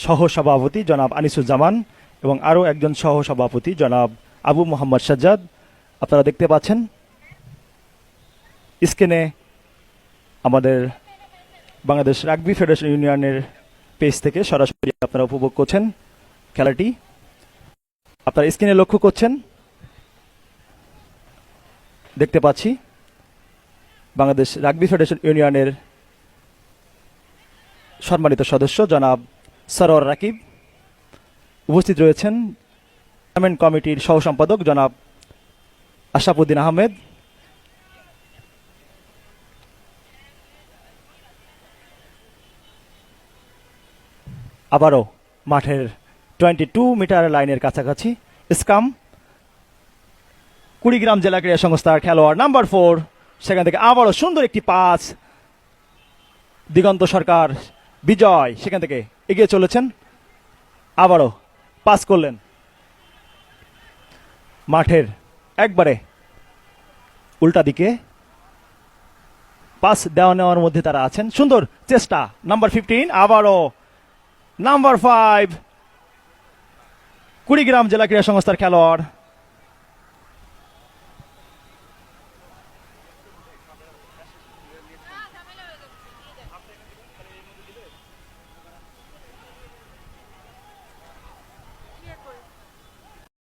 সহসভাপতি জনাব আনিসুজ্জামান এবং আরও একজন সহসভাপতি জনাব আবু মোহাম্মদ সাজ্জাদ। আপনারা দেখতে পাচ্ছেন স্ক্রিনে আমাদের বাংলাদেশ রাগবি ফেডারেশন ইউনিয়নের পেজ থেকে সরাসরি আপনারা উপভোগ করছেন খেলাটি। আপনারা স্ক্রিনে লক্ষ্য করছেন, দেখতে পাচ্ছি বাংলাদেশ রাগবি ফেডারেশন ইউনিয়নের সম্মানিত সদস্য জনাব সরোয়ার রাকিব, উপস্থিত রয়েছেন টুর্নামেন্ট কমিটির সহ সম্পাদক জনাব আশরাফুদ্দিন আহমেদ, আবারও মাঠের 22 মিটার লাইনের কাছাকাছি স্কাম কুড়িগ্রাম জেলা ক্রীড়া সংস্থার খেলোয়াড় নাম্বার 4, সেখান থেকে আবারও সুন্দর একটি পাস, দিগন্ত সরকার বিজয় সেখান থেকে এগিয়ে চলেছেন, আবারও পাস করলেন। মাঠের একবারে উল্টা দিকে পাস দেওয়া নেওয়ার মধ্যে তারা আছেন, সুন্দর চেষ্টা নাম্বার 15, আবারও নাম্বার 5 কুড়িগ্রাম জেলা ক্রীড়া সংস্থার খেলোয়াড়